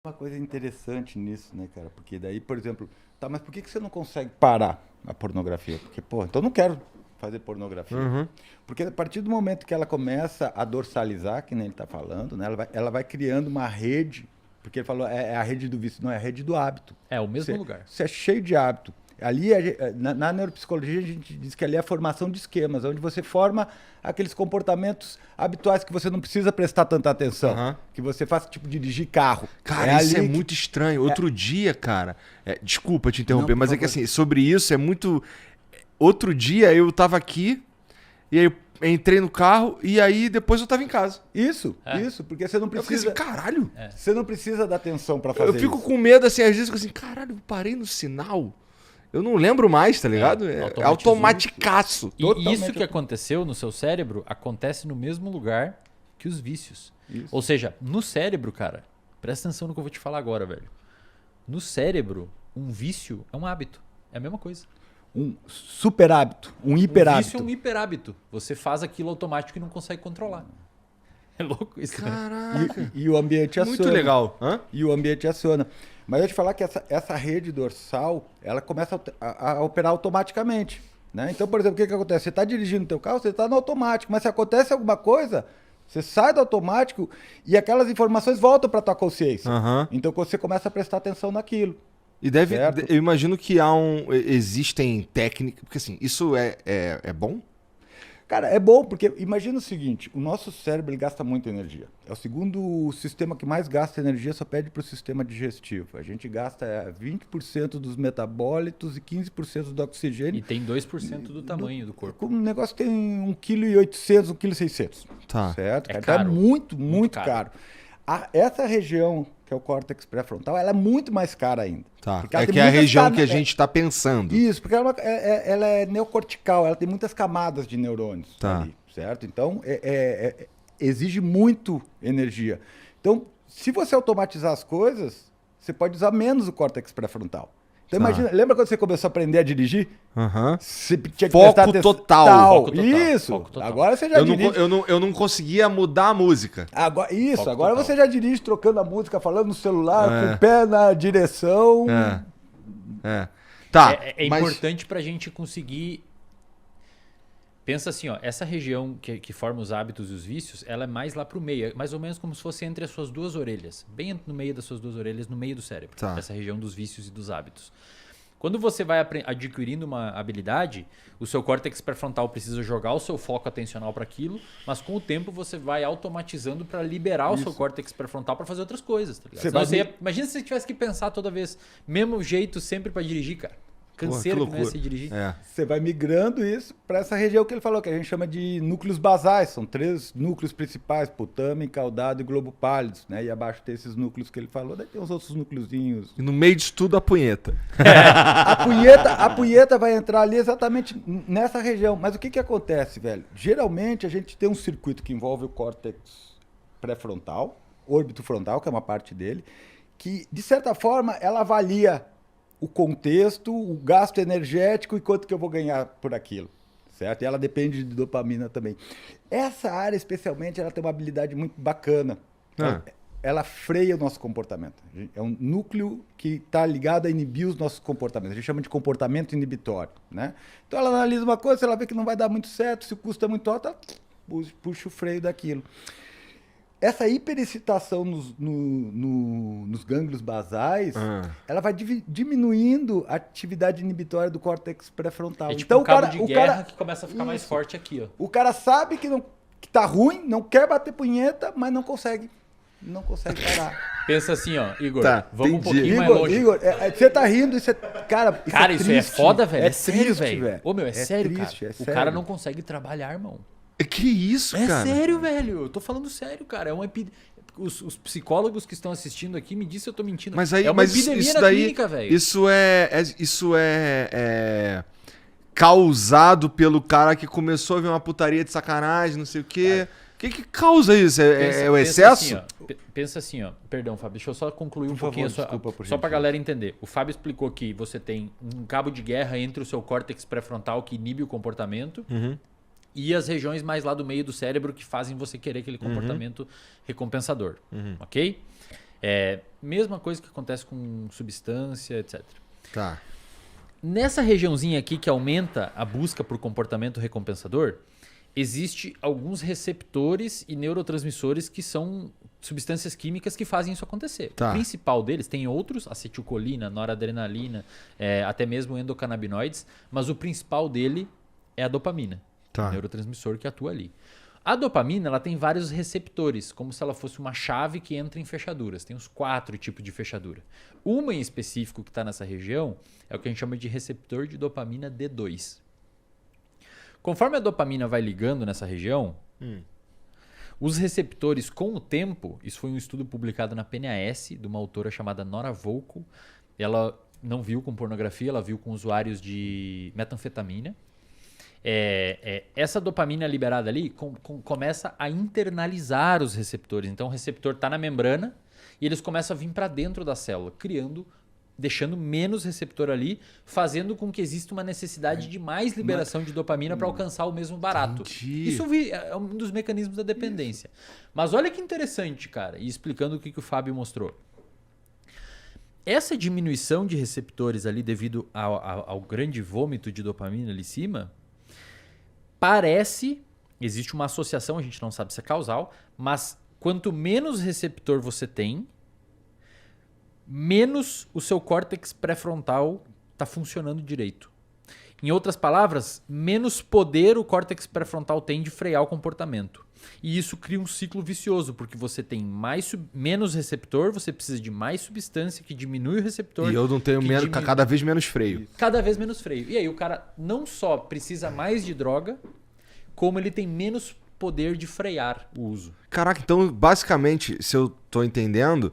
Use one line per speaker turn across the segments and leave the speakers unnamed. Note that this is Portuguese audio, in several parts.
Uma coisa interessante nisso, né, cara? Porque daí, por exemplo, tá, mas por que você não consegue parar a pornografia? Porque, pô, então eu não quero fazer pornografia.
Uhum.
Porque a partir do momento que ela começa a dorsalizar, que nem ele tá falando, né, ela vai criando uma rede, porque ele falou, é a rede do vício, não, é a rede do hábito.
É o mesmo lugar.
Você é cheio de hábito. Ali, na neuropsicologia, a gente diz que ali é a formação de esquemas, onde você forma aqueles comportamentos habituais que você não precisa prestar tanta atenção.
Aham.
Que você faz, tipo, dirigir carro.
Cara, isso é
ali que-
muito estranho. Outro dia, cara. Desculpa te interromper,
Não, por
mas é que
favor.
assim, sobre isso é muito. Outro dia eu tava aqui, e aí eu entrei no carro, e aí depois eu tava em casa.
Isso, porque você não
Eu fiquei
precisa.
assim, caralho.
Você não precisa dar atenção pra fazer
Eu fico
isso.
com medo, assim, às vezes eu fico assim, caralho, eu parei no sinal. Eu não lembro mais, tá ligado? É
automatizou.
automaticaço.
E
Totalmente.
isso que aconteceu no seu cérebro acontece no mesmo lugar que os vícios.
Isso.
Ou seja, no cérebro, cara, presta atenção no que eu vou te falar agora, velho. No cérebro, um vício é um hábito. É a mesma coisa.
Um super hábito, um hiper
Um
hábito.
vício é um hiperhábito. Você faz aquilo automático e não consegue controlar. É louco isso, né?
Caraca.
E o ambiente aciona.
Muito legal. Hã?
E o ambiente aciona. Mas eu te falar que essa rede dorsal, ela começa a operar automaticamente. Né? Então, por exemplo, o que acontece? Você está dirigindo o teu carro, você está no automático, mas se acontece alguma coisa, você sai do automático e aquelas informações voltam para tua consciência.
Aham.
Então você começa a prestar atenção naquilo.
E deve.
Certo.
Eu imagino que existem técnicas. Porque assim, isso é bom?
Cara, é bom, porque imagina o seguinte, o nosso cérebro ele gasta muita energia. É o segundo sistema que mais gasta energia, só pede para o sistema digestivo. A gente gasta 20% dos metabólitos e 15% do
E
oxigênio.
tem 2% do tamanho do corpo.
O negócio tem 1,8 kg, 1,6 kg.
Tá.
Certo?
É
cara? Então
caro.
Muito
caro.
caro. Essa região, que é o córtex pré-frontal, ela é muito mais cara ainda.
Tá.
Porque ela
É
tem
que é a
muitas
região que a
cam-
gente tá pensando.
Isso, porque ela é neocortical, ela tem muitas camadas de neurônios
Tá.
ali, certo? Então, exige muito energia. Então, se você automatizar as coisas, você pode usar menos o córtex pré-frontal. Então,
Tá.
imagina, lembra quando você começou a aprender a dirigir?
Aham.
Você tinha que
Foco
prestar atenção.
total.
Foco total,
Isso.
foco total.
Agora você já dirige.
Eu não conseguia mudar a música.
Agora, isso,
Foco
agora
total.
você já dirige trocando a música, falando no celular,
É.
com o pé na direção.
É. Tá.
É
mas-
importante pra gente conseguir. Pensa assim, ó, essa região que forma os hábitos e os vícios, ela é mais lá pro meio, é mais ou menos como se fosse entre as suas duas orelhas, bem no meio das suas duas orelhas, no meio do cérebro,
Tá.
essa região dos vícios e dos hábitos. Quando você vai adquirindo uma habilidade, o seu córtex pré-frontal precisa jogar o seu foco atencional para aquilo, mas com o tempo você vai automatizando para liberar o seu córtex pré-frontal para fazer outras coisas. Tá ligado?
Você
Senão
vai
você imagina se você tivesse que pensar toda vez, mesmo jeito sempre para dirigir, cara. Canseira
Porra,
que
que
não é
loucura.
se dirigir.
É.
Você vai migrando isso para essa região que ele falou, que a gente chama de núcleos basais. São 3 núcleos principais, putame, caudado e globo pálido. Né? E abaixo tem esses núcleos que ele falou, daí tem uns outros núcleozinhos.
E no meio disso tudo a punheta.
A punheta vai entrar ali exatamente nessa região. Mas o que acontece, velho? Geralmente a gente tem um circuito que envolve o córtex pré-frontal, órbito frontal, que é uma parte dele, que, de certa forma, ela avalia o contexto, o gasto energético e quanto que eu vou ganhar por aquilo. Certo? E ela depende de dopamina também. Essa área, especialmente, ela tem uma habilidade muito bacana.
Ah.
Ela freia o nosso comportamento. É um núcleo que está ligado a inibir os nossos comportamentos. A gente chama de comportamento inibitório. Né? Então ela analisa uma coisa, se ela vê que não vai dar muito certo, se o custo é muito alto, ela puxa o freio daquilo. Essa hiperexcitação nos gânglios basais, ela vai diminuindo a atividade inibitória do córtex pré-frontal.
É tipo um cabo de guerra que começa a ficar mais forte aqui, ó.
O cara sabe que tá ruim, não quer bater punheta, mas não consegue. Não consegue parar.
Pensa assim, ó, Igor,
Tá,
vamos um
entendi.
pouquinho mais longe.
Igor, você tá rindo, isso é. Cara,
Cara, isso é
triste.
foda, velho. É
triste,
sério, velho. Ô, meu, é sério,
triste,
cara.
é
O
sério.
cara não consegue trabalhar, irmão.
Que isso,
É
cara?
sério, velho. Eu tô falando sério, cara. É uma os psicólogos que estão assistindo aqui me dizem se eu tô mentindo.
Mas aí,
é uma
mas
epidemia
isso
na
daí,
clínica, velho.
isso é causado pelo cara que começou a ver uma putaria de sacanagem, não sei o quê. O que causa isso? É o excesso?
Pensa assim, ó. Perdão, Fábio, deixa eu só concluir um
Por
pouquinho
favor, desculpa, por
só pra
gentileza.
galera entender. O Fábio explicou que você tem um cabo de guerra entre o seu córtex pré-frontal que inibe o comportamento e as regiões mais lá do meio do cérebro que fazem você querer aquele comportamento recompensador, ok? Mesma coisa que acontece com substância, etc.
Tá.
Nessa regiãozinha aqui que aumenta a busca por comportamento recompensador, existe alguns receptores e neurotransmissores que são substâncias químicas que fazem isso acontecer.
Tá.
O principal deles, tem outros, acetilcolina, noradrenalina, até mesmo endocannabinoides, mas o principal dele é a dopamina,
Tá.
o neurotransmissor que atua ali. A dopamina ela tem vários receptores, como se ela fosse uma chave que entra em fechaduras. Tem uns 4 tipos de fechadura. Uma em específico que está nessa região é o que a gente chama de receptor de dopamina D2. Conforme a dopamina vai ligando nessa região, os receptores com o tempo, isso foi um estudo publicado na PNAS, de uma autora chamada Nora Volkow, ela não viu com pornografia, ela viu com usuários de metanfetamina. Essa dopamina liberada ali começa a internalizar os receptores. Então o receptor está na membrana e eles começam a vir para dentro da célula, deixando menos receptor ali, fazendo com que exista uma necessidade de mais liberação de dopamina para alcançar o mesmo barato.
Entendi.
Isso é um dos mecanismos da dependência. Mas olha que interessante, cara, e explicando o que o Fábio mostrou. Essa diminuição de receptores ali devido ao grande vômito de dopamina ali em cima, existe uma associação, a gente não sabe se é causal, mas quanto menos receptor você tem, menos o seu córtex pré-frontal está funcionando direito. Em outras palavras, menos poder o córtex pré-frontal tem de frear o comportamento. E isso cria um ciclo vicioso, porque você tem menos receptor, você precisa de mais substância que diminui o receptor.
E eu não tenho cada vez menos freio.
Cada vez menos freio. E aí o cara não só precisa mais de droga, como ele tem menos poder de frear o uso.
Caraca, então basicamente, se eu tô entendendo,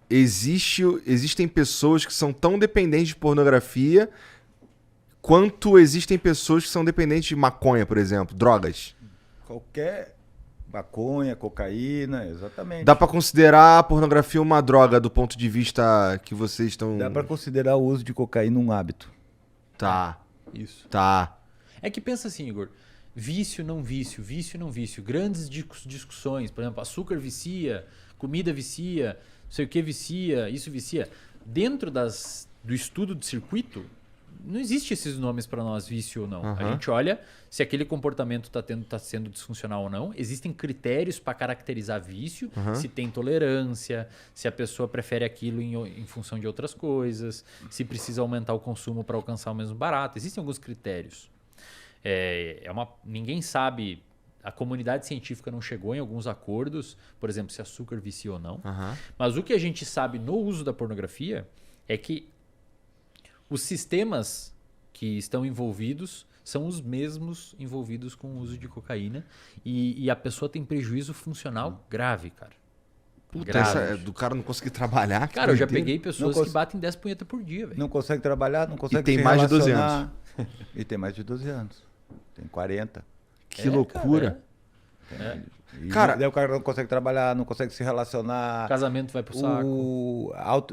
existem pessoas que são tão dependentes de pornografia quanto existem pessoas que são dependentes de maconha, por exemplo, drogas.
Qualquer maconha, cocaína, exatamente.
Dá pra considerar a pornografia uma droga do ponto de vista que vocês estão...
Dá pra considerar o uso de cocaína um hábito.
Tá,
Isso.
tá.
É que pensa assim, Igor, vício não vício, vício não vício. Grandes discussões, por exemplo, açúcar vicia, comida vicia, não sei o que vicia, isso vicia. Dentro do estudo de circuito, não existe esses nomes para nós, vício ou não.
Uhum.
A gente olha se aquele comportamento está sendo disfuncional ou não. Existem critérios para caracterizar vício, se tem tolerância, se a pessoa prefere aquilo em função de outras coisas, se precisa aumentar o consumo para alcançar o mesmo barato. Existem alguns critérios. Ninguém sabe, a comunidade científica não chegou em alguns acordos, por exemplo, se açúcar vicia ou não. Mas o que a gente sabe no uso da pornografia é que os sistemas que estão envolvidos são os mesmos envolvidos com o uso de cocaína e a pessoa tem prejuízo funcional grave, cara.
Puta,
Grave.
do cara não conseguir trabalhar.
Cara, eu já
doideira.
peguei pessoas
Não
que batem 10 punhetas por dia, velho.
Não consegue trabalhar, não consegue
tem
se
mais de 12
relacionar. E tem mais de 12 anos. Tem 40.
Que loucura.
Cara, daí o cara não consegue trabalhar, não consegue se relacionar.
O casamento vai pro saco.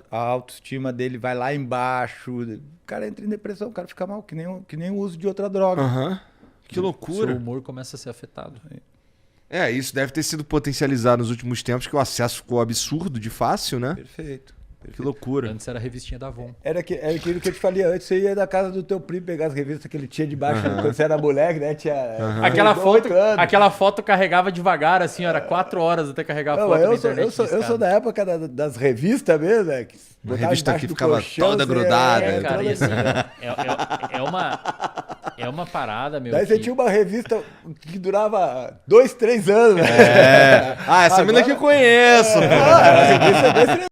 A autoestima dele vai lá embaixo. O cara entra em depressão, o cara fica mal, que nem o uso de outra droga.
Que
O
loucura.
seu humor começa a ser afetado.
Isso deve ter sido potencializado nos últimos tempos, que o acesso ficou absurdo de fácil, né?
Perfeito.
Que loucura.
Antes era a revistinha da Avon.
Era aquilo que eu te falei antes, você ia da casa do teu primo pegar as revistas que ele tinha debaixo, quando você era moleque, né? Tinha
Aquela foto carregava devagar, assim, era 4 horas até carregar a
Não,
foto
eu
na
sou,
internet.
eu sou da época das revistas mesmo, né? Que
Uma
botava
revista
embaixo
que
do
ficava
colchão,
toda
você-
grudada.
Cara,
toda
e assim,
assim.
é uma parada, meu.
Daí você
que-
tinha uma revista que durava 2, 3 anos, né?
Essa mina aqui eu conheço.
A revista é 2, 3